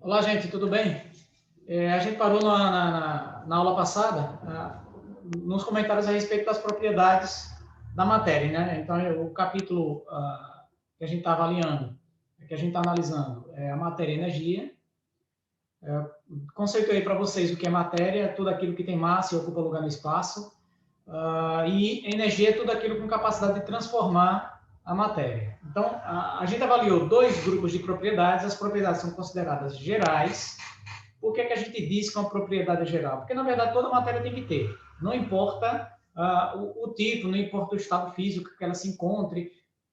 Olá, gente, tudo bem? A gente parou na aula passada, nos comentários a respeito das propriedades da matéria, né? Então, o capítulo que a gente está avaliando, que a gente está analisando, é a matéria e energia. Conceituei para vocês o que é matéria, tudo aquilo que tem massa e ocupa lugar no espaço, e energia é tudo aquilo com capacidade de transformar a matéria. Então, a gente avaliou dois grupos de propriedades. As propriedades são consideradas gerais. Por que a gente diz que uma propriedade é geral? Porque, na verdade, toda matéria tem que ter. Não importa o tipo, não importa o estado físico que ela se encontre,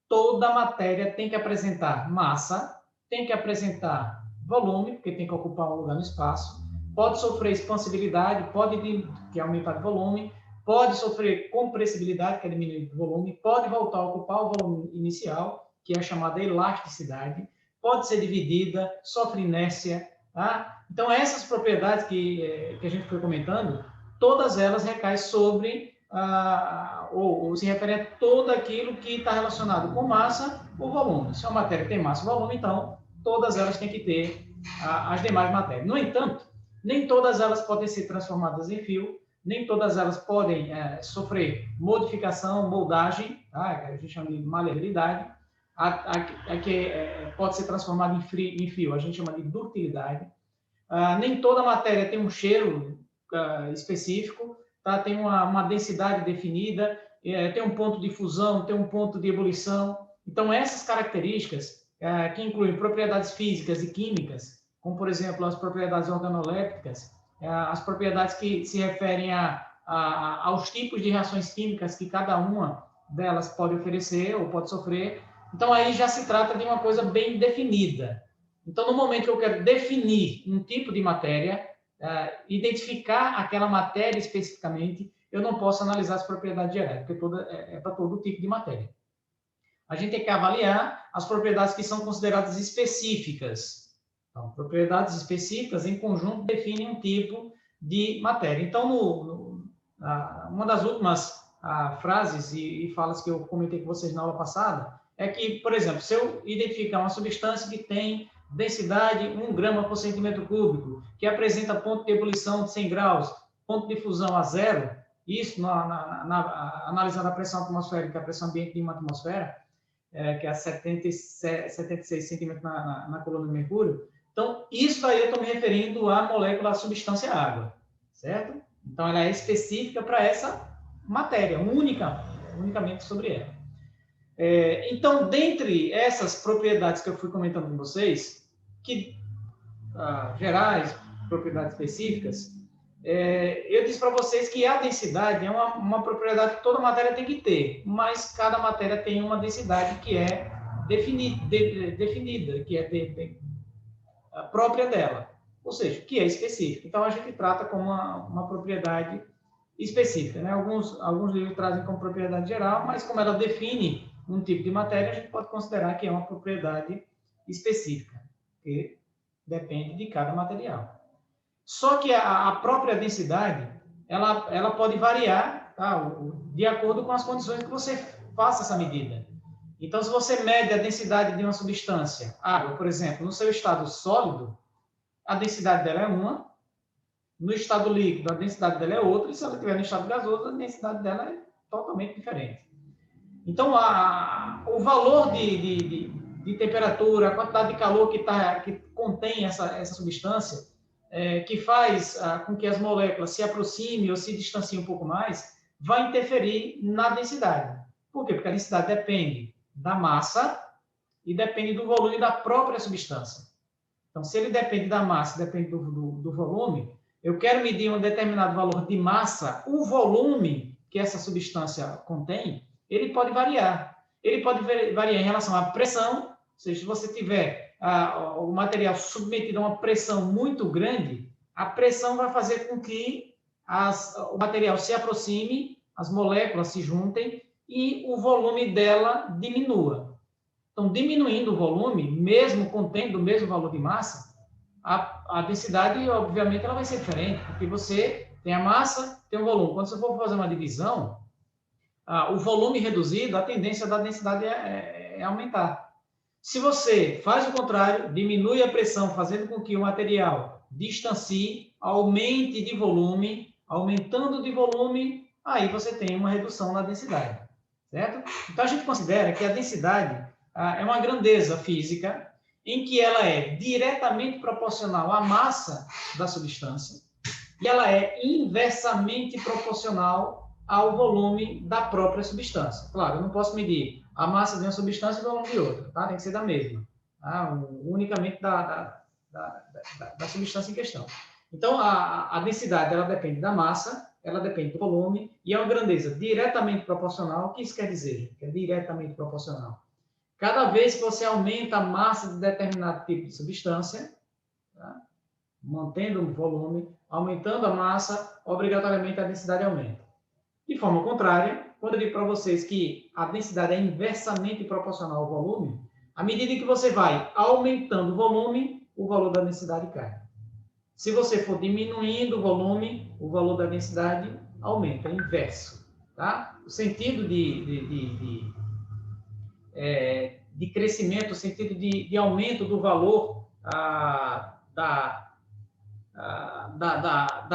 toda matéria tem que apresentar massa, tem que apresentar volume, porque tem que ocupar um lugar no espaço, pode sofrer expansibilidade, que é aumentar de volume, pode sofrer compressibilidade, que é diminuir de volume, pode voltar a ocupar o volume inicial, que é a chamada elasticidade, pode ser dividida, sofre inércia, tá? Então, essas propriedades que a gente foi comentando, todas elas recaem sobre, ou se referem a todo aquilo que está relacionado com massa ou volume. Se uma matéria tem massa ou volume, então, todas elas têm que ter as demais matérias. No entanto, nem todas elas podem ser transformadas em fio, nem todas elas podem sofrer modificação, moldagem, tá? Que a gente chama de maleabilidade. A que pode ser transformada em fio, a gente chama de ductilidade. Nem toda matéria tem um cheiro específico, tá? Tem uma densidade definida, tem um ponto de fusão, tem um ponto de ebulição. Então, essas características, que incluem propriedades físicas e químicas, como, por exemplo, as propriedades organolépticas, as propriedades que se referem aos tipos de reações químicas que cada uma delas pode oferecer ou pode sofrer. Então, aí já se trata de uma coisa bem definida. Então, no momento que eu quero definir um tipo de matéria, identificar aquela matéria especificamente, eu não posso analisar as propriedades gerais, porque é para todo tipo de matéria. A gente tem que avaliar as propriedades que são consideradas específicas. Então, propriedades específicas, em conjunto, definem um tipo de matéria. Então, uma das últimas frases e falas que eu comentei com vocês na aula passada é que, por exemplo, se eu identificar uma substância que tem densidade 1 grama por centímetro cúbico, que apresenta ponto de ebulição de 100 graus, ponto de fusão a zero, isso analisando a pressão atmosférica, a pressão ambiente de uma atmosfera, que é 76 centímetros na coluna de mercúrio. Então, isso aí eu estou me referindo à molécula, à substância água, certo? Então, ela é específica para essa matéria, unicamente sobre ela. Então, dentre essas propriedades que eu fui comentando com vocês, que gerais, propriedades específicas, eu disse para vocês que a densidade é uma propriedade que toda matéria tem que ter, mas cada matéria tem uma densidade que é definida, que é própria dela, ou seja, que é específica. Então, a gente trata como uma propriedade específica, né? Alguns livros trazem como propriedade geral, mas como ela define um tipo de matéria, a gente pode considerar que é uma propriedade específica, que depende de cada material. Só que a própria densidade, ela pode variar, tá? De acordo com as condições que você faça essa medida. Então, se você mede a densidade de uma substância, água, por exemplo, no seu estado sólido, a densidade dela é uma, no estado líquido, a densidade dela é outra, e se ela estiver no estado gasoso, a densidade dela é totalmente diferente. Então, o valor de temperatura, a quantidade de calor que contém essa substância, que faz com que as moléculas se aproximem ou se distanciem um pouco mais, vai interferir na densidade. Por quê? Porque a densidade depende da massa e depende do volume da própria substância. Então, se ele depende da massa, depende do volume, eu quero medir um determinado valor de massa, o volume que essa substância contém, ele pode variar. Ele pode variar em relação à pressão, ou seja, se você tiver o material submetido a uma pressão muito grande, a pressão vai fazer com que o material se aproxime, as moléculas se juntem e o volume dela diminua. Então, diminuindo o volume, mesmo contendo o mesmo valor de massa, a densidade, obviamente, ela vai ser diferente, porque você tem a massa, tem o volume. Quando você for fazer uma divisão, o volume reduzido, a tendência da densidade é aumentar. Se você faz o contrário, diminui a pressão, fazendo com que o material distancie, aumente de volume, aumentando de volume, aí você tem uma redução na densidade, certo? Então, a gente considera que a densidade é uma grandeza física em que ela é diretamente proporcional à massa da substância e ela é inversamente proporcional ao volume da própria substância. Claro, eu não posso medir a massa de uma substância e o volume de outra, tá? Tem que ser da mesma, tá? Unicamente da substância em questão. Então, a densidade ela depende da massa, ela depende do volume e é uma grandeza diretamente proporcional. O que isso quer dizer? Que é diretamente proporcional. Cada vez que você aumenta a massa de determinado tipo de substância, tá? Mantendo o volume, aumentando a massa, obrigatoriamente a densidade aumenta. De forma contrária, quando eu digo para vocês que a densidade é inversamente proporcional ao volume, à medida que você vai aumentando o volume, o valor da densidade cai. Se você for diminuindo o volume, o valor da densidade aumenta, é inverso. Tá? O sentido de crescimento, o sentido de aumento do valor da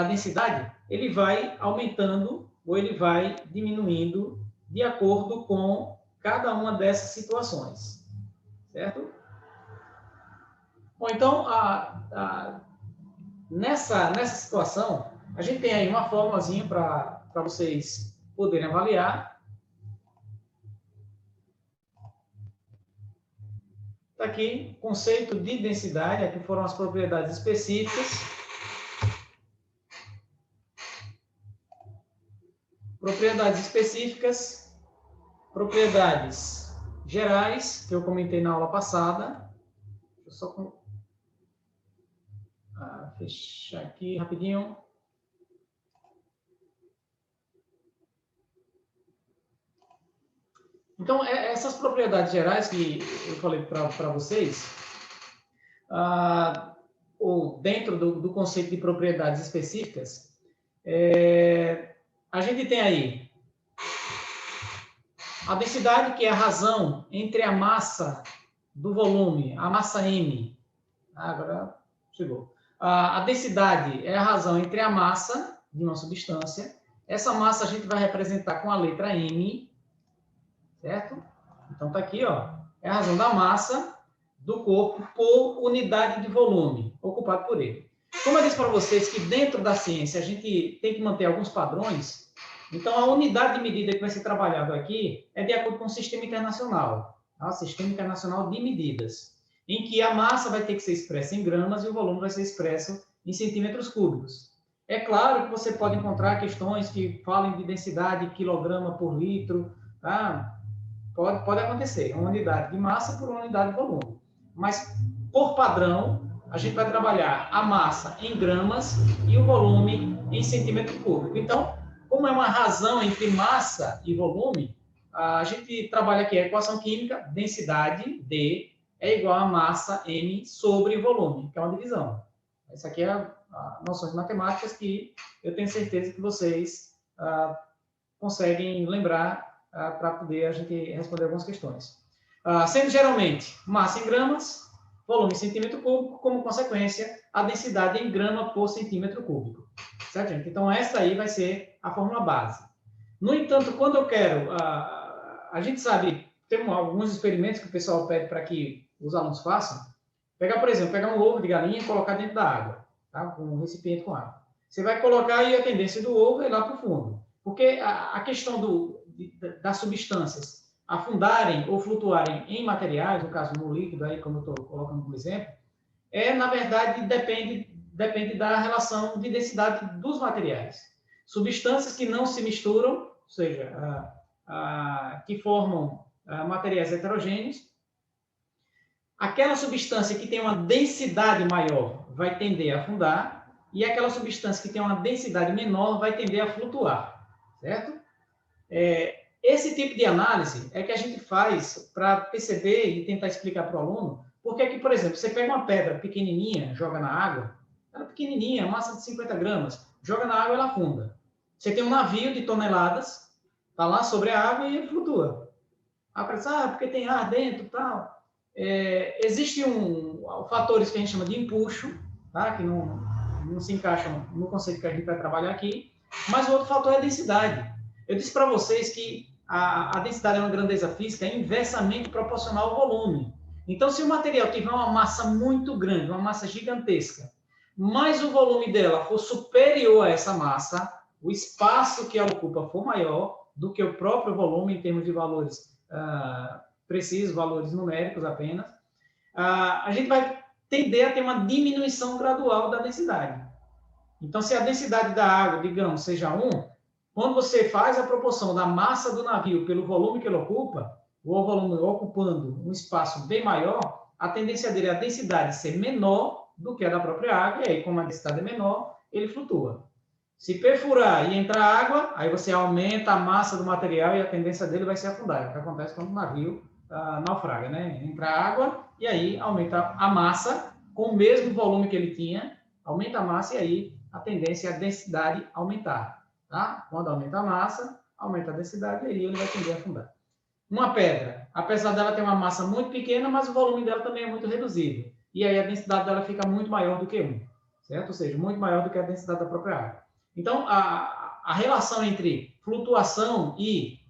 densidade, ele vai aumentando ou ele vai diminuindo de acordo com cada uma dessas situações, certo? Bom, então, nessa situação, a gente tem aí uma formulazinha para vocês poderem avaliar. Está aqui, conceito de densidade, aqui foram as propriedades específicas. Propriedades específicas, propriedades gerais, que eu comentei na aula passada. Deixa eu só fechar aqui rapidinho. Então, essas propriedades gerais que eu falei para vocês, ou dentro do conceito de propriedades específicas, a gente tem aí a densidade, que é a razão entre a massa do volume, a massa M. Agora chegou. A densidade é a razão entre a massa de uma substância. Essa massa a gente vai representar com a letra M, certo? Então, está aqui, ó. É a razão da massa do corpo por unidade de volume ocupado por ele. Como eu disse para vocês que dentro da ciência a gente tem que manter alguns padrões, então a unidade de medida que vai ser trabalhado aqui é de acordo com o Sistema Internacional, tá? Sistema Internacional de Medidas, em que a massa vai ter que ser expressa em gramas e o volume vai ser expresso em centímetros cúbicos. É claro que você pode encontrar questões que falem de densidade quilograma por litro, tá? Pode acontecer, uma unidade de massa por uma unidade de volume. Mas, por padrão, a gente vai trabalhar a massa em gramas e o volume em centímetro cúbico. Então, como é uma razão entre massa e volume, a gente trabalha aqui a equação química, densidade, D, é igual a massa, M, sobre volume, que é uma divisão. Essa aqui é a noções matemáticas que eu tenho certeza que vocês conseguem lembrar para poder a gente responder algumas questões. Sendo geralmente massa em gramas, volume em centímetro cúbico, como consequência, a densidade em grama por centímetro cúbico. Certo, gente? Então, essa aí vai ser a fórmula base. No entanto, quando eu quero... a gente sabe, tem alguns experimentos que o pessoal pede para que os alunos façam. Por exemplo, pegar um ovo de galinha e colocar dentro da água, tá? Com um recipiente com água. Você vai colocar e a tendência do ovo é ir lá para o fundo. Porque a questão das substâncias afundarem ou flutuarem em materiais, no caso no líquido, aí, como eu estou colocando como exemplo, na verdade, depende da relação de densidade dos materiais. Substâncias que não se misturam, ou seja, que formam materiais heterogêneos, aquela substância que tem uma densidade maior vai tender a afundar e aquela substância que tem uma densidade menor vai tender a flutuar, certo? Esse tipo de análise é que a gente faz para perceber e tentar explicar para o aluno porque que, por exemplo, você pega uma pedra pequenininha, joga na água, ela é pequenininha, massa de 50 gramas, joga na água e ela afunda. Você tem um navio de toneladas, está lá sobre a água e ele flutua. Aí parece, porque tem ar dentro e tal. Existem fatores que a gente chama de empuxo, tá? Que não se encaixam no conceito que a gente vai trabalhar aqui, mas o outro fator é a densidade. Eu disse para vocês que a densidade é uma grandeza física inversamente proporcional ao volume. Então, se o material tiver uma massa muito grande, uma massa gigantesca, mas o volume dela for superior a essa massa, o espaço que ela ocupa for maior do que o próprio volume em termos de valores precisos, valores numéricos apenas, a gente vai tender a ter uma diminuição gradual da densidade. Então, se a densidade da água, digamos, seja 1, quando você faz a proporção da massa do navio pelo volume que ele ocupa, o volume ocupando um espaço bem maior, a tendência dele é a densidade ser menor do que a da própria água, e aí, como a densidade é menor, ele flutua. Se perfurar e entrar água, aí você aumenta a massa do material e a tendência dele vai se afundar. É o que acontece quando o navio naufraga, né? Entra água e aí aumenta a massa com o mesmo volume que ele tinha, aumenta a massa e aí a tendência é a densidade aumentar, tá? Quando aumenta a massa, aumenta a densidade e aí ele vai tender a afundar. Uma pedra, apesar dela ter uma massa muito pequena, mas o volume dela também é muito reduzido. E aí a densidade dela fica muito maior do que 1, certo? Ou seja, muito maior do que a densidade da própria água. Então, a relação entre flutuação e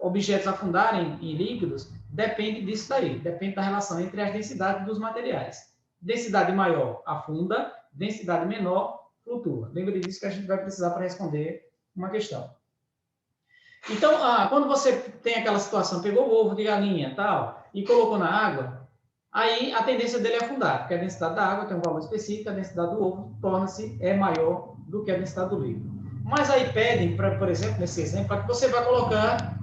objetos afundarem em líquidos depende disso daí, depende da relação entre as densidades dos materiais. Densidade maior afunda, densidade menor flutua. Lembre disso que a gente vai precisar para responder uma questão. Então, quando você tem aquela situação, pegou o ovo de galinha tal, e colocou na água, aí a tendência dele é afundar, porque a densidade da água tem um valor específico, a densidade do ovo torna-se maior do que a densidade do líquido. Mas aí pedem, por exemplo, nesse exemplo, para que você vá colocar,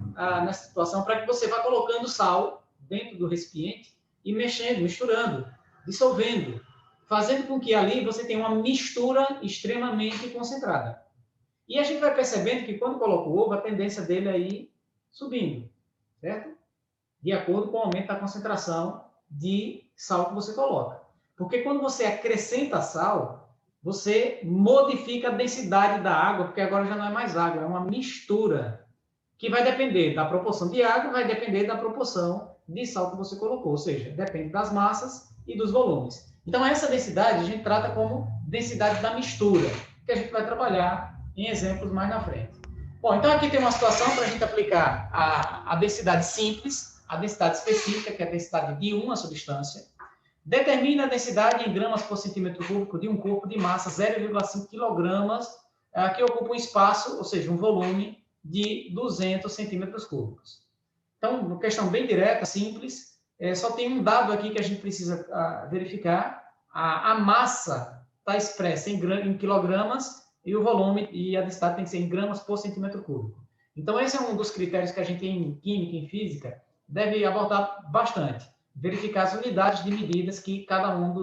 nessa situação, para que você vá colocando sal dentro do recipiente e mexendo, misturando, dissolvendo, fazendo com que ali você tenha uma mistura extremamente concentrada. E a gente vai percebendo que quando coloca o ovo, a tendência dele é ir subindo, certo? De acordo com o aumento da concentração de sal que você coloca. Porque quando você acrescenta sal, você modifica a densidade da água, porque agora já não é mais água, é uma mistura, que vai depender da proporção de água, vai depender da proporção de sal que você colocou, ou seja, depende das massas e dos volumes. Então, essa densidade a gente trata como densidade da mistura, que a gente vai trabalhar em exemplos mais na frente. Bom, então aqui tem uma situação para a gente aplicar a densidade simples, a densidade específica, que é a densidade de uma substância. Determina a densidade em gramas por centímetro cúbico de um corpo de massa 0,5 kg, que ocupa um espaço, ou seja, um volume de 200 centímetros cúbicos. Então, uma questão bem direta, simples. Só tem um dado aqui que a gente precisa verificar. A massa está expressa em quilogramas e o volume e a densidade tem que ser em gramas por centímetro cúbico. Então, esse é um dos critérios que a gente em química, em física, deve abordar bastante. Verificar as unidades de medidas que cada um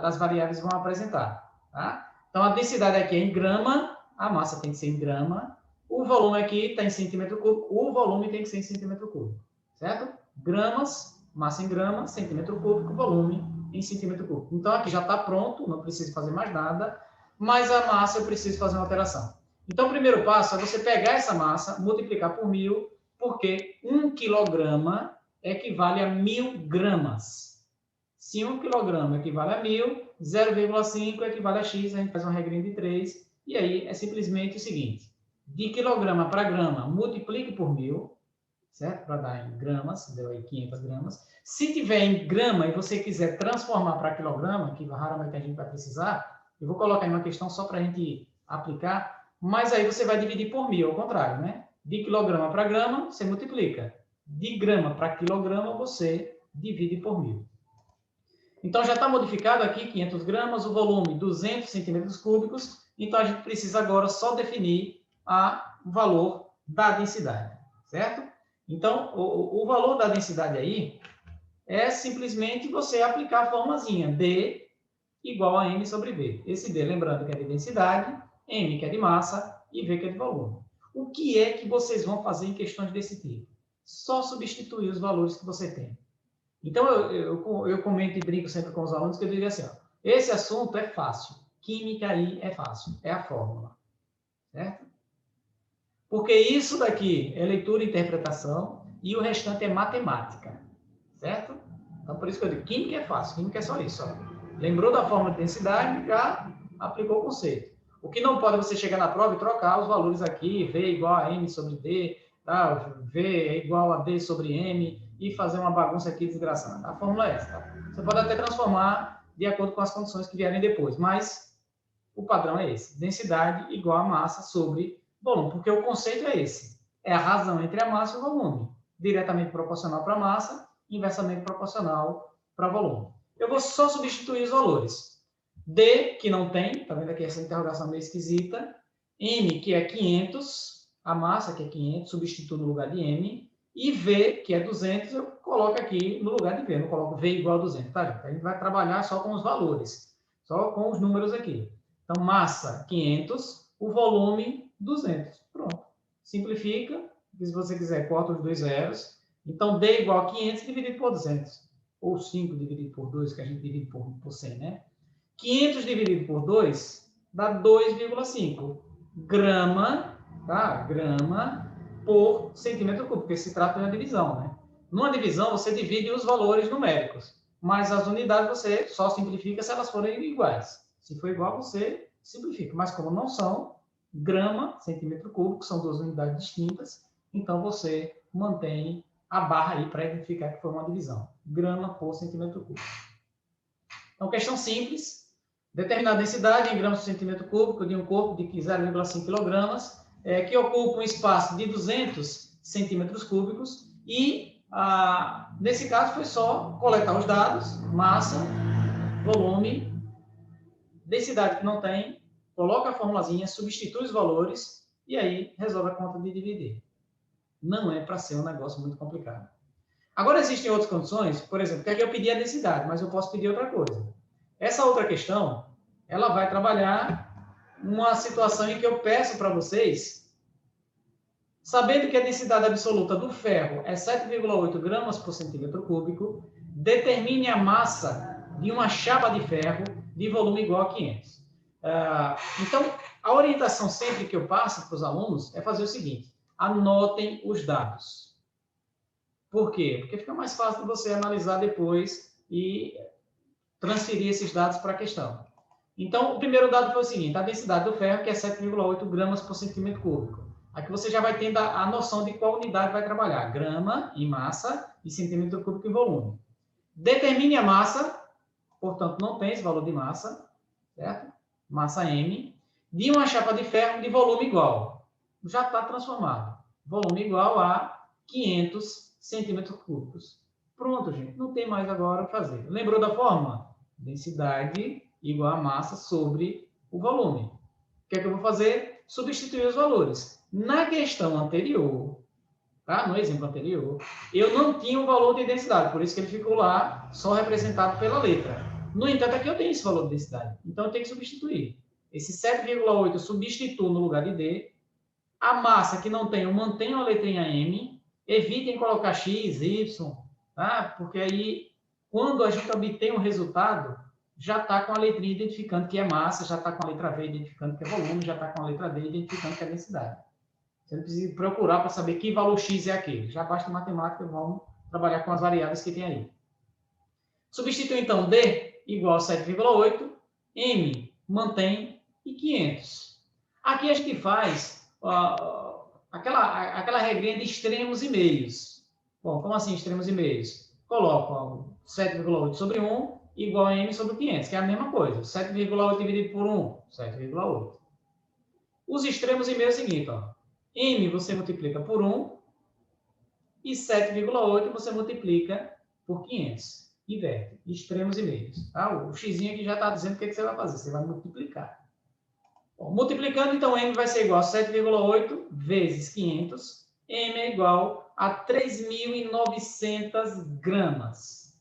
das variáveis vão apresentar. Tá? Então, a densidade aqui é em grama, a massa tem que ser em grama, o volume aqui está em centímetro cúbico, o volume tem que ser em centímetro cúbico, certo? Gramas, massa em grama, centímetro cúbico, volume em centímetro cúbico. Então, aqui já está pronto, não preciso fazer mais nada, mas a massa eu preciso fazer uma alteração. Então, o primeiro passo é você pegar essa massa, multiplicar por 1000, porque 1 quilograma equivale a 1000 gramas. Se 1 quilograma equivale a 1000, 0,5 equivale a X, a gente faz uma regrinha de 3, e aí é simplesmente o seguinte, de quilograma para grama, multiplique por 1000, certo? Para dar em gramas, deu aí 500 gramas. Se tiver em grama e você quiser transformar para quilograma, que raramente a gente vai precisar, eu vou colocar em uma questão só para a gente aplicar, mas aí você vai dividir por 1000, ao contrário, né? De quilograma para grama, você multiplica. De grama para quilograma, você divide por 1000. Então, já está modificado aqui 500 gramas, o volume 200 centímetros cúbicos, então a gente precisa agora só definir o valor da densidade, certo? Então, o valor da densidade aí é simplesmente você aplicar a formazinha D igual a M sobre V. Esse D, lembrando que é de densidade, M que é de massa e V que é de volume. O que é que vocês vão fazer em questões desse tipo? Só substituir os valores que você tem. Então, eu comento e brinco sempre com os alunos que eu digo assim, ó, esse assunto é fácil. Química aí é fácil, é a fórmula. Certo? Porque isso daqui é leitura e interpretação e o restante é matemática. certo? Então, por isso que eu digo, química é fácil, química é só isso. Ó. Lembrou da fórmula de densidade, já aplicou o conceito. O que não pode é você chegar na prova e trocar os valores aqui, V igual a M sobre D, tá? V é igual a D sobre M, e fazer uma bagunça aqui desgraçada. A fórmula é essa. Tá? Você pode até transformar de acordo com as condições que vierem depois, mas o padrão é esse. Densidade igual a massa sobre volume, porque o conceito é esse. É a razão entre a massa e o volume. Diretamente proporcional para a massa, inversamente proporcional para o volume. Eu vou só substituir os valores. D, que não tem, tá vendo aqui essa interrogação meio esquisita. M, que é 500, a massa, que é 500, substituo no lugar de M. E V, que é 200, eu coloco aqui no lugar de V. Eu não coloco V igual a 200, tá, gente? A gente vai trabalhar só com os valores, só com os números aqui. Então, massa, 500, o volume, 200. Pronto. Simplifica. Se você quiser, corta os dois zeros. Então, D igual a 500 dividido por 200. Ou 5 dividido por 2, que a gente divide por 100, né? 500 dividido por 2 dá 2,5 grama, tá? Grama por centímetro cúbico, porque se trata de uma divisão, né? Numa divisão, você divide os valores numéricos, mas as unidades você só simplifica se elas forem iguais. Se for igual, você simplifica. Mas como não são, grama, centímetro cúbico, são duas unidades distintas, então você mantém a barra aí para identificar que foi uma divisão. Grama por centímetro cúbico. Então, questão simples. Determinar a densidade em gramas por centímetro cúbico de um corpo de 0,5 kg, que ocupa um espaço de 200 centímetros cúbicos e, nesse caso, foi só coletar os dados, massa, volume, densidade que não tem, coloca a formulazinha, substitui os valores e aí resolve a conta de dividir. Não é para ser um negócio muito complicado. Agora, existem outras condições, por exemplo, que aqui eu pedi a densidade, mas eu posso pedir outra coisa. Essa outra questão, ela vai trabalhar uma situação em que eu peço para vocês, sabendo que a densidade absoluta do ferro é 7,8 gramas por centímetro cúbico, determine a massa de uma chapa de ferro de volume igual a 500. Então, a orientação sempre que eu passo para os alunos é fazer o seguinte, anotem os dados. Por quê? Porque fica mais fácil de você analisar depois e transferir esses dados para a questão. Então, o primeiro dado foi o seguinte, a densidade do ferro, que é 7,8 gramas por centímetro cúbico. Aqui você já vai tendo a noção de qual unidade vai trabalhar, grama em massa e centímetro cúbico em volume. Determine a massa, portanto, não tem esse valor de massa, certo? Massa M, de uma chapa de ferro de volume igual. Já está transformado. Volume igual a 500 centímetros cúbicos. Pronto, gente. Não tem mais agora o que fazer. Lembrou da fórmula? Densidade igual a massa sobre o volume. O que é que eu vou fazer? Substituir os valores. Na questão anterior, tá? No exemplo anterior, eu não tinha o valor de densidade, por isso que ele ficou lá só representado pela letra. No entanto, aqui eu tenho esse valor de densidade. Então, eu tenho que substituir. Esse 7,8 eu substituo no lugar de D. A massa que não tem, eu mantenho a letrinha M. Evitem colocar X, Y, tá? Porque aí, quando a gente obtém um resultado, já está com a letrinha identificando que é massa, já está com a letra V identificando que é volume, já está com a letra D identificando que é densidade. Você não precisa procurar para saber que valor X é aquele. Já basta matemática, vamos trabalhar com as variáveis que tem aí. Substitui, então, D igual a 7,8, M mantém e 500. Aqui a gente faz aquela regrinha de extremos e meios. Bom, como assim extremos e meios? Coloco 7,8 sobre 1 igual a M sobre 500, que é a mesma coisa. 7,8 dividido por 1, 7,8. Os extremos e meios é o seguinte, ó. M você multiplica por 1 e 7,8 você multiplica por 500. Inverte, extremos e meios. Tá? O x aqui já está dizendo o que você vai fazer. Você vai multiplicar. Bom, multiplicando, então, M vai ser igual a 7,8 vezes 500. M é igual a 3.900 gramas.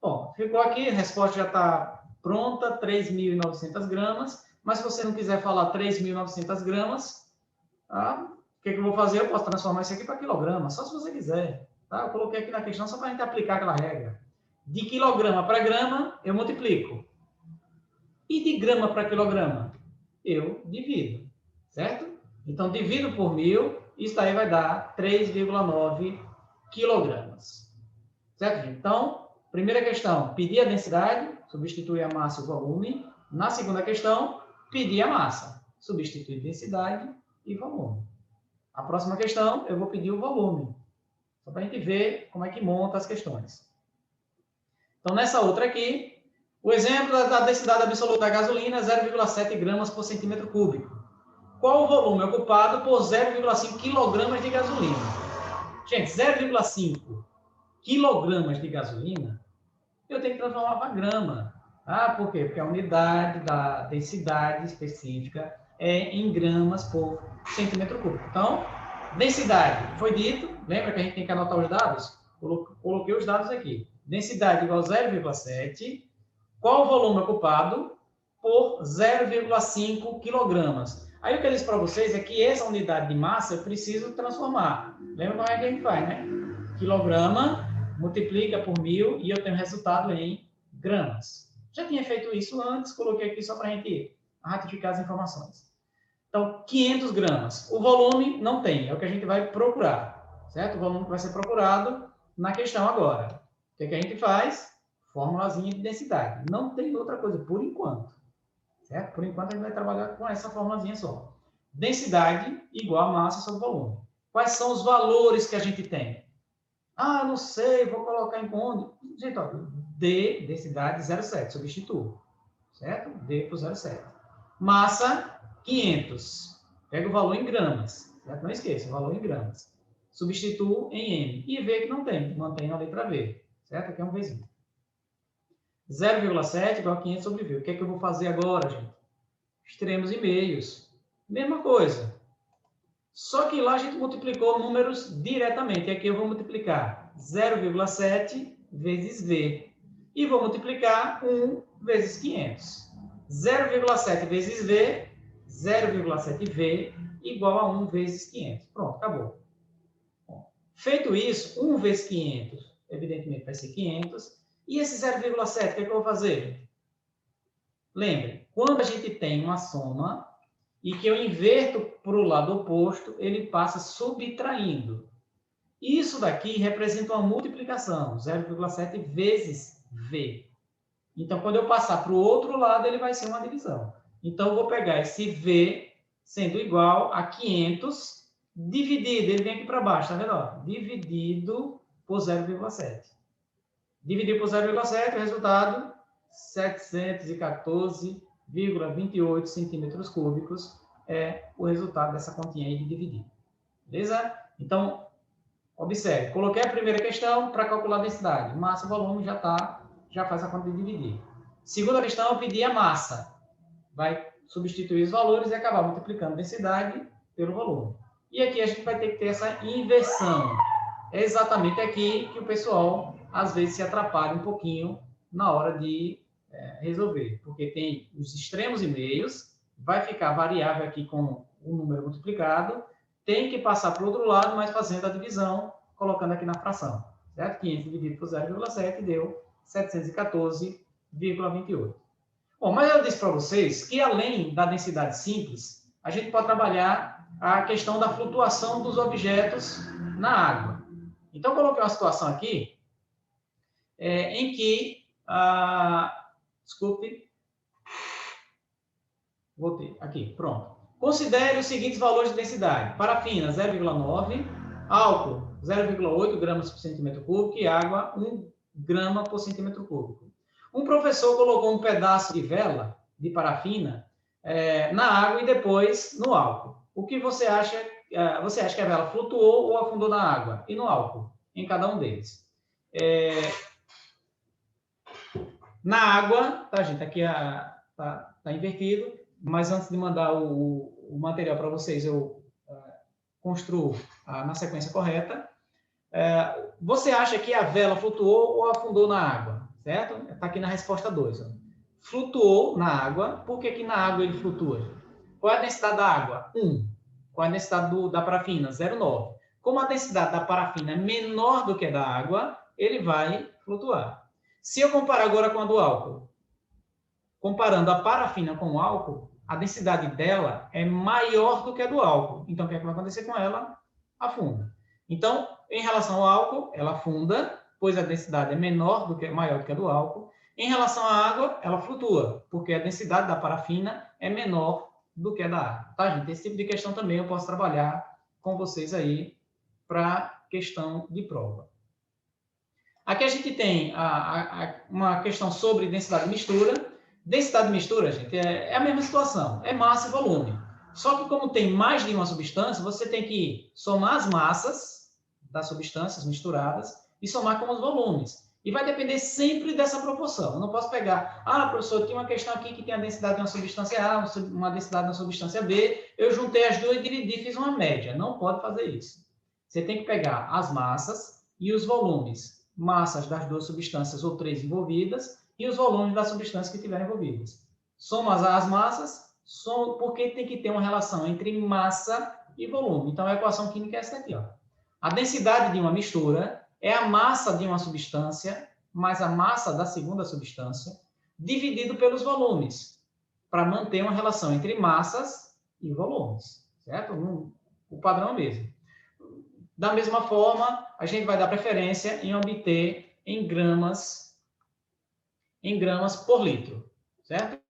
Bom, ficou aqui, a resposta já está pronta, 3.900 gramas. Mas se você não quiser falar 3.900 gramas, o que eu vou fazer? Eu posso transformar isso aqui para quilograma, só se você quiser. Tá? Eu coloquei aqui na questão só para a gente aplicar aquela regra. De quilograma para grama, eu multiplico. E de grama para quilograma? Eu divido, certo? Então, divido por 1.000, isso daí vai dar 3,9 quilogramas. Certo, gente? Então, primeira questão, pedir a densidade, substituir a massa e o volume. Na segunda questão, pedir a massa, substituir densidade e volume. A próxima questão, eu vou pedir o volume, só para a gente ver como é que monta as questões. Então, nessa outra aqui, o exemplo da densidade absoluta da gasolina é 0,7 gramas por centímetro cúbico. Qual o volume ocupado por 0,5 quilogramas de gasolina? Gente, 0,5 quilogramas de gasolina, eu tenho que transformar para grama. Ah, por quê? Porque a unidade da densidade específica é em gramas por centímetro cúbico. Então, densidade, foi dito, lembra que a gente tem que anotar os dados? Coloquei os dados aqui. Densidade igual a 0,7. Qual o volume ocupado por 0,5 quilogramas? Aí o que eu disse para vocês é que essa unidade de massa eu preciso transformar. Lembra como é que a gente faz, né? Quilograma multiplica por 1000 e eu tenho resultado em gramas. Já tinha feito isso antes, coloquei aqui só para a gente ratificar as informações. Então, 500 gramas. O volume não tem, é o que a gente vai procurar, certo? O volume que vai ser procurado na questão agora. O que a gente faz? Formulazinha de densidade. Não tem outra coisa, por enquanto. Certo? Por enquanto, a gente vai trabalhar com essa formulazinha só. Densidade igual a massa sobre volume. Quais são os valores que a gente tem? Ah, não sei, vou colocar em onde? Gente, ó, D, densidade 0,7, substituo. Certo? D por 0,7. Massa, 500. Pega o valor em gramas. Certo? Não esqueça, o valor em gramas. Substituo em M. E V que não tem, mantém na letra V. Certo? Aqui é um Vzinho. 0,7 igual a 500 sobre V. O que é que eu vou fazer agora, gente? Extremos e meios. Mesma coisa. Só que lá a gente multiplicou números diretamente. Aqui eu vou multiplicar 0,7 vezes V. E vou multiplicar 1 vezes 500. 0,7 vezes V, 0,7V igual a 1 vezes 500. Pronto, acabou. Bom, feito isso, 1 vezes 500, evidentemente vai ser 500. E esse 0,7, o que é que eu vou fazer? Lembre, quando a gente tem uma soma e que eu inverto para o lado oposto, ele passa subtraindo. Isso daqui representa uma multiplicação, 0,7 vezes V. Então, quando eu passar para o outro lado, ele vai ser uma divisão. Então, eu vou pegar esse V sendo igual a 500, dividido, ele vem aqui para baixo, tá vendo? Dividido por 0,7. Dividir por 0,7, o resultado, 714,28 centímetros cúbicos é o resultado dessa continha aí de dividir. Beleza? Então, observe, coloquei a primeira questão para calcular a densidade. Massa, volume, já faz a conta de dividir. Segunda questão, eu pedi a massa. Vai substituir os valores e acabar multiplicando a densidade pelo volume. E aqui a gente vai ter que ter essa inversão. É exatamente aqui que o pessoal, às vezes, se atrapalha um pouquinho na hora de resolver. Porque tem os extremos e meios, vai ficar variável aqui com o número multiplicado, tem que passar para o outro lado, mas fazendo a divisão, colocando aqui na fração. Certo? 500 dividido por 0,7 deu 714,28. Bom, mas eu disse para vocês que, além da densidade simples, a gente pode trabalhar a questão da flutuação dos objetos na água. Então, eu coloquei uma situação aqui em que... desculpe. Voltei. Aqui, pronto. Considere os seguintes valores de densidade. Parafina, 0,9. Álcool, 0,8 gramas por centímetro cúbico. E água, 1 grama por centímetro cúbico. Um professor colocou um pedaço de vela de parafina na água e depois no álcool. O que você acha? Você acha que a vela flutuou ou afundou na água? E no álcool? Em cada um deles. Na água, tá, gente? Aqui tá invertido, mas antes de mandar o material para vocês, eu construo na sequência correta. Você acha que a vela flutuou ou afundou na água? Certo? Está aqui na resposta 2. Ó. Flutuou na água. Por que na água ele flutua? Qual é a densidade da água? 1. Qual é a densidade da parafina? 0,9. Como a densidade da parafina é menor do que a da água, ele vai flutuar. Se eu comparar agora com a do álcool, comparando a parafina com o álcool, a densidade dela é maior do que a do álcool. Então, o que é que vai acontecer com ela? Afunda. Então, em relação ao álcool, ela afunda, pois a densidade é maior do que a do álcool. Em relação à água, ela flutua, porque a densidade da parafina é menor do que a da água. Tá, gente? Esse tipo de questão também eu posso trabalhar com vocês aí para questão de prova. Aqui a gente tem uma questão sobre densidade de mistura. Densidade de mistura, gente, é a mesma situação, é massa e volume. Só que como tem mais de uma substância, você tem que somar as massas das substâncias misturadas e somar com os volumes. E vai depender sempre dessa proporção. Eu não posso pegar, professor, tem uma questão aqui que tem a densidade de uma substância A, uma densidade de uma substância B, eu juntei as duas e dividi e fiz uma média. Não pode fazer isso. Você tem que pegar as massas e os volumes. Massas das duas substâncias ou três envolvidas e os volumes das substâncias que estiverem envolvidas. Soma as massas, porque tem que ter uma relação entre massa e volume. Então, a equação química é essa aqui. Ó. A densidade de uma mistura é a massa de uma substância mais a massa da segunda substância dividido pelos volumes, para manter uma relação entre massas e volumes. Certo? O padrão é o mesmo. Da mesma forma, a gente vai dar preferência em obter em gramas por litro, certo?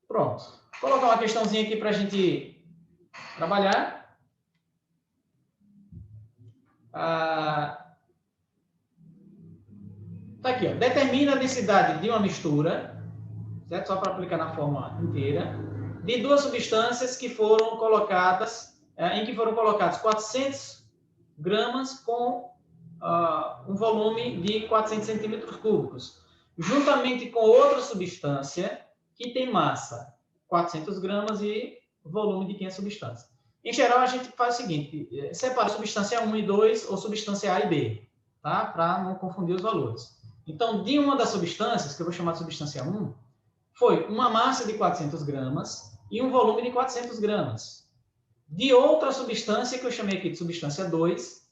Pronto. Vou colocar uma questãozinha aqui para a gente trabalhar. Tá aqui, ó. Determina a densidade de uma mistura, certo? Só para aplicar na forma inteira, de duas substâncias que foram colocadas em que foram colocados 400 gramas com um volume de 400 centímetros cúbicos, juntamente com outra substância que tem massa 400 gramas e volume de 500 substâncias. Em geral, a gente faz o seguinte, separa substância 1 e 2 ou substância A e B, tá? Para não confundir os valores. Então, de uma das substâncias, que eu vou chamar de substância 1, foi uma massa de 400 gramas e um volume de 400 gramas. De outra substância, que eu chamei aqui de substância 2,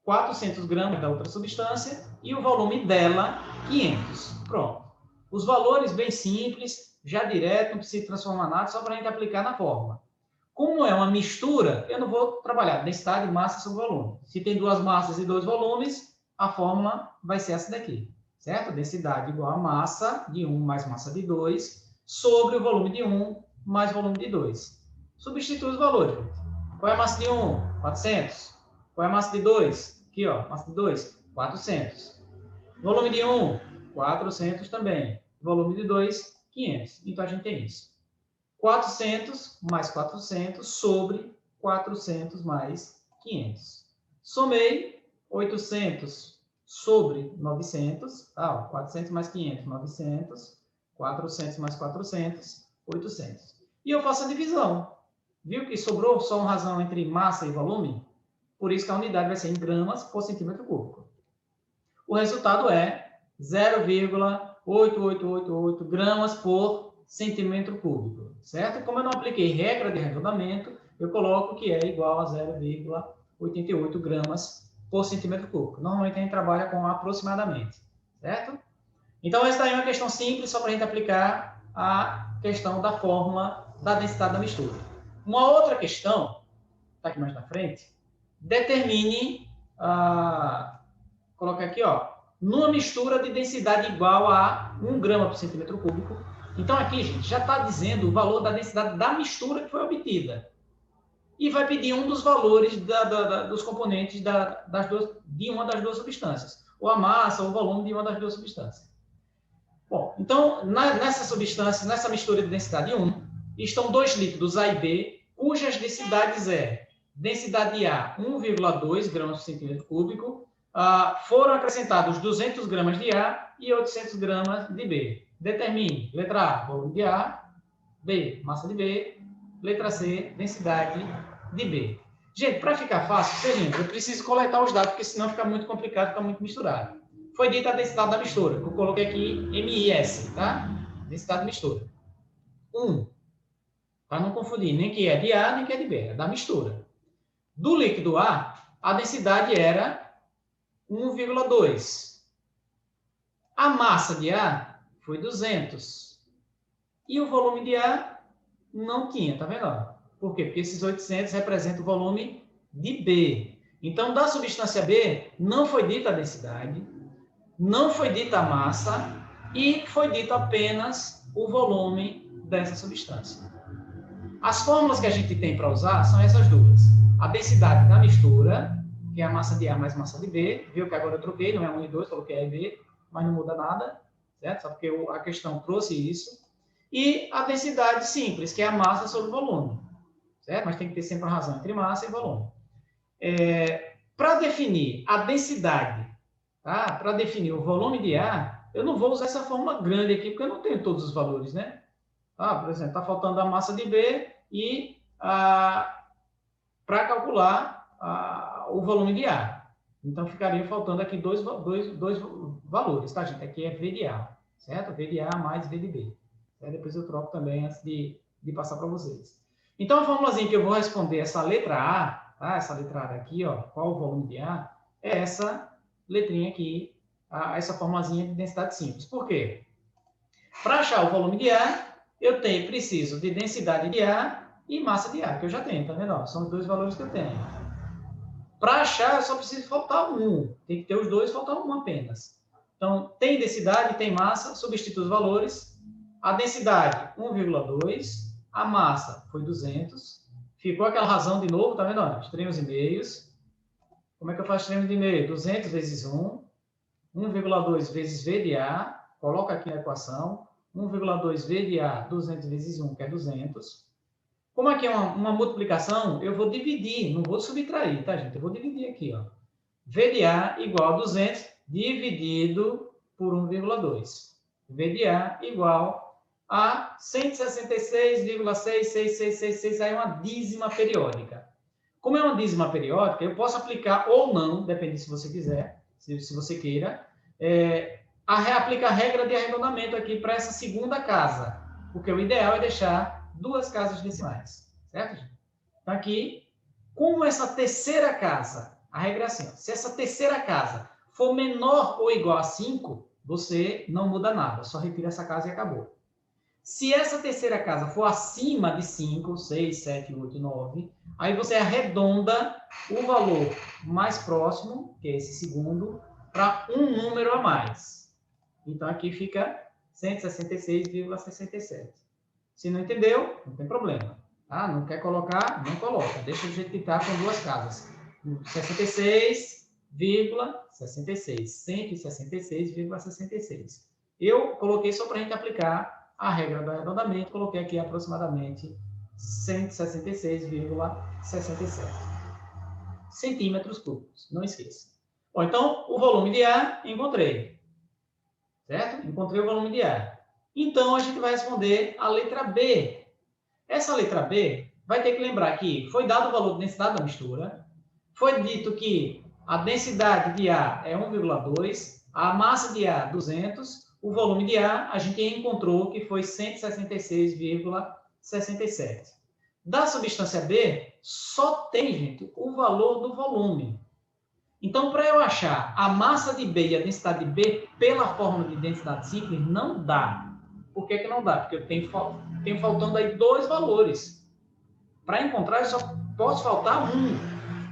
400 gramas da outra substância e o volume dela, 500. Pronto. Os valores bem simples, já direto, não precisa transformar nada, só para a gente aplicar na fórmula. Como é uma mistura, eu não vou trabalhar densidade, massa sobre volume. Se tem duas massas e dois volumes, a fórmula vai ser essa daqui, certo? Densidade igual a massa de 1 mais massa de 2 sobre o volume de 1 mais volume de 2. Substitui os valores. Qual é a massa de 1? 400. Qual é a massa de 2? Aqui, ó, massa de 2, 400. Volume de 1, 400 também. Volume de 2, 500. Então, a gente tem isso. 400 mais 400 sobre 400 mais 500. Somei 800 sobre 900. 400 mais 500, 900. 400 mais 400, 800. E eu faço a divisão. Viu que sobrou só uma razão entre massa e volume? Por isso que a unidade vai ser em gramas por centímetro cúbico. O resultado é 0,8888 gramas por centímetro cúbico, certo? Como eu não apliquei regra de arredondamento, eu coloco que é igual a 0,88 gramas por centímetro cúbico. Normalmente a gente trabalha com aproximadamente, certo? Então, essa daí é uma questão simples, só para a gente aplicar a questão da fórmula da densidade da mistura. Uma outra questão, está aqui mais na frente, determine, coloca aqui, ó, numa mistura de densidade igual a 1 grama por centímetro cúbico. Então, aqui, gente, já está dizendo o valor da densidade da mistura que foi obtida. E vai pedir um dos valores dos componentes de uma das duas substâncias. Ou a massa, ou o volume de uma das duas substâncias. Bom, então, nessa substância, nessa mistura de densidade 1, estão dois líquidos A e B, cujas densidades é densidade A, 1,2 gramas por centímetro cúbico, foram acrescentados 200 gramas de A e 800 gramas de B. Determine, letra A, volume de A, B, massa de B, letra C, densidade de B. Gente, para ficar fácil, seguinte, eu preciso coletar os dados, porque senão fica muito complicado, fica muito misturado. Foi dita a densidade da mistura, que eu coloquei aqui MIS, tá? Densidade de mistura. 1. Para não confundir, nem que é de A, nem que é de B, é da mistura. Do líquido A, a densidade era 1,2. A massa de A foi 200. E o volume de A não tinha, tá vendo? Por quê? Porque esses 800 representam o volume de B. Então, da substância B, não foi dita a densidade, não foi dita a massa e foi dito apenas o volume dessa substância. As fórmulas que a gente tem para usar são essas duas. A densidade da mistura, que é a massa de A mais massa de B, viu que agora eu troquei, não é 1 e 2, coloquei A e B, mas não muda nada, certo? Só porque a questão trouxe isso. E a densidade simples, que é a massa sobre o volume, certo? Mas tem que ter sempre a razão entre massa e volume. Para definir a densidade, tá? Para definir o volume de A, eu não vou usar essa fórmula grande aqui, porque eu não tenho todos os valores, né? Por exemplo, está faltando a massa de B e para calcular o volume de A. Então, ficaria faltando aqui dois valores, tá, gente? Aqui é V de A, certo? V de A mais V de B. Depois eu troco também antes de passar para vocês. Então, a formulazinha que eu vou responder essa letra A, tá? Essa letra A daqui, ó, qual o volume de A, é essa letrinha aqui, essa formulazinha de densidade simples. Por quê? Para achar o volume de A, eu preciso de densidade de A e massa de A, que eu já tenho, tá vendo? São os dois valores que eu tenho. Para achar, eu só preciso faltar um. Tem que ter os dois, faltar um apenas. Então, tem densidade, tem massa, substitui os valores. A densidade, 1,2. A massa foi 200. Ficou aquela razão de novo, tá vendo? Extremos e meios. Como é que eu faço extremos de meio? 200 vezes 1. 1,2 vezes V de A. Coloca aqui na equação. 1,2 V de A, 200 vezes 1, que é 200. Como aqui é uma multiplicação, eu vou dividir, não vou subtrair, tá, gente? Eu vou dividir aqui, ó. V de A igual a 200 dividido por 1,2. V de A igual a 166,66666, aí é uma dízima periódica. Como é uma dízima periódica, eu posso aplicar ou não, depende se você quiser, se você queira, aplicar a regra de arredondamento aqui para essa segunda casa, porque o ideal é deixar duas casas decimais, certo, gente? Então, aqui, como essa terceira casa, a regra é assim, ó, se essa terceira casa for menor ou igual a 5, você não muda nada, só retira essa casa e acabou. Se essa terceira casa for acima de 5, 6, 7, 8, 9, aí você arredonda o valor mais próximo, que é esse segundo, para um número a mais. Então, aqui fica 166,67. Se não entendeu, não tem problema. Tá? Não quer colocar? Não coloca. Deixa do jeito que está com duas casas. 66,66. 166,66. Eu coloquei só para a gente aplicar a regra do arredondamento. Coloquei aqui aproximadamente 166,67 centímetros cúbicos. Não esqueça. Bom, então, o volume de A encontrei. Certo? Encontrei o volume de A. Então, a gente vai responder a letra B. Essa letra B vai ter que lembrar que foi dado o valor de densidade da mistura, foi dito que a densidade de A é 1,2, a massa de A 200, o volume de A a gente encontrou que foi 166,67. Da substância B, só tem, gente, o valor do volume. Então, para eu achar a massa de B e a densidade de B pela fórmula de densidade simples, não dá. Por que não dá? Porque eu tenho faltando aí dois valores. Para encontrar, eu só posso faltar um.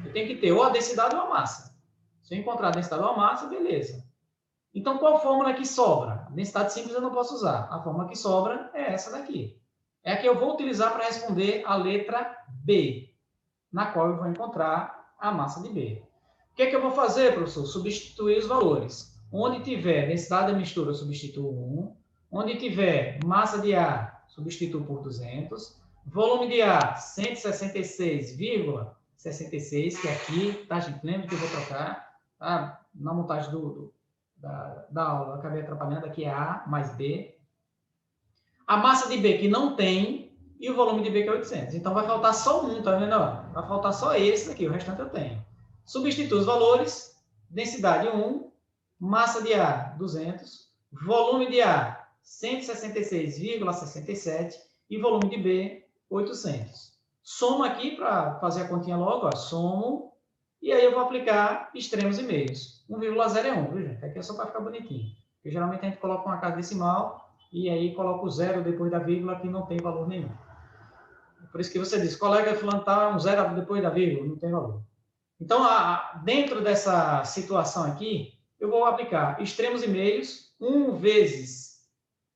Eu tenho que ter ou a densidade ou a massa. Se eu encontrar a densidade ou a massa, beleza. Então, qual fórmula que sobra? A densidade simples eu não posso usar. A fórmula que sobra é essa daqui. É a que eu vou utilizar para responder a letra B, na qual eu vou encontrar a massa de B. O que é que eu vou fazer, professor? Substituir os valores. Onde tiver densidade da mistura, eu substituo 1. Onde tiver massa de A, substituo por 200. Volume de A, 166,66, que é aqui, tá, gente? Lembra que eu vou trocar, tá? Na montagem da aula, eu acabei atrapalhando, aqui é A mais B. A massa de B que não tem, e o volume de B que é 800. Então, vai faltar só um, tá vendo? Vai faltar só esse daqui, o restante eu tenho. Substitui os valores, densidade 1, massa de A 200, volume de A 166,67 e volume de B 800. Soma aqui para fazer a continha logo, ó, somo, e aí eu vou aplicar extremos e meios. 1,0 é 1, viu, gente? Aqui é só para ficar bonitinho. Porque geralmente a gente coloca uma casa decimal e aí coloca o zero depois da vírgula que não tem valor nenhum. Por isso que você diz, colega fulano tá um zero depois da vírgula, não tem valor. Então, dentro dessa situação aqui, eu vou aplicar extremos e meios, 1 vezes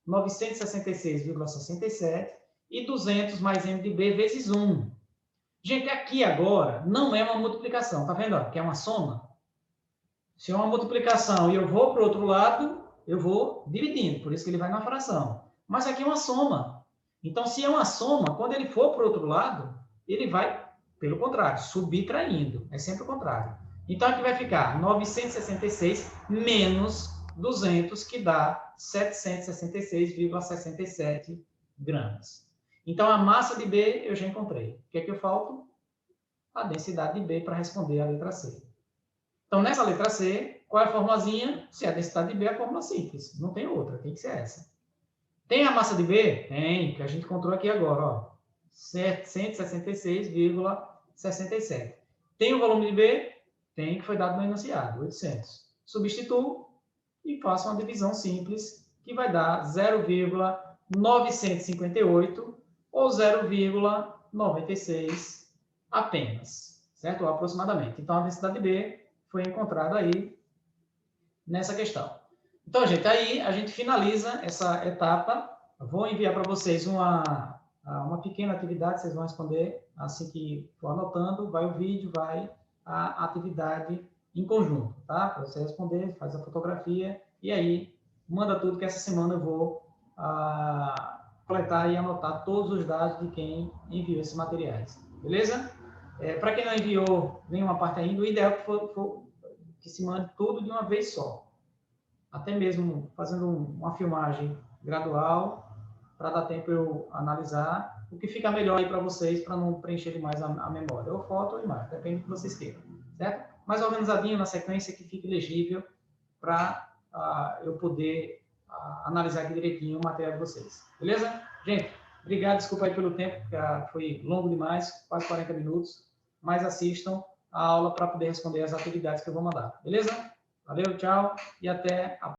966,67 e 200 mais m de b vezes 1. Gente, aqui agora não é uma multiplicação, tá vendo? Que é uma soma. Se é uma multiplicação e eu vou para o outro lado, eu vou dividindo, por isso que ele vai na fração. Mas aqui é uma soma. Então, se é uma soma, quando ele for para o outro lado, ele vai, pelo contrário, subtraindo. É sempre o contrário. Então, aqui vai ficar 966 menos 200, que dá 766,67 gramas. Então, a massa de B eu já encontrei. O que é que eu falto? A densidade de B para responder a letra C. Então, nessa letra C, qual é a formulazinha? Se é a densidade de B, é a fórmula simples. Não tem outra, tem que ser essa. Tem a massa de B? Tem, que a gente encontrou aqui agora, ó. 766,67. Tem o volume de B? Tem, que foi dado no enunciado, 800. Substituo e faço uma divisão simples, que vai dar 0,958 ou 0,96 apenas, certo? Ou aproximadamente. Então, a densidade de B foi encontrada aí nessa questão. Então, gente, aí a gente finaliza essa etapa. Eu vou enviar para vocês uma pequena atividade, vocês vão responder assim que for anotando, vai o vídeo, vai a atividade em conjunto, tá? Para você responder, faz a fotografia e aí manda tudo que essa semana eu vou coletar e anotar todos os dados de quem enviou esses materiais, beleza? Para quem não enviou nenhuma parte ainda, o ideal é que se mande tudo de uma vez só. Até mesmo fazendo uma filmagem gradual, para dar tempo eu analisar, o que fica melhor aí para vocês, para não preencher demais a memória, ou foto ou imagem, depende do que vocês queiram, certo? Mais organizadinho na sequência, que fique legível, para eu poder analisar aqui direitinho o material de vocês, beleza? Gente, obrigado, desculpa aí pelo tempo, foi longo demais, quase 40 minutos, mas assistam a aula para poder responder as atividades que eu vou mandar, beleza? Valeu, tchau e até a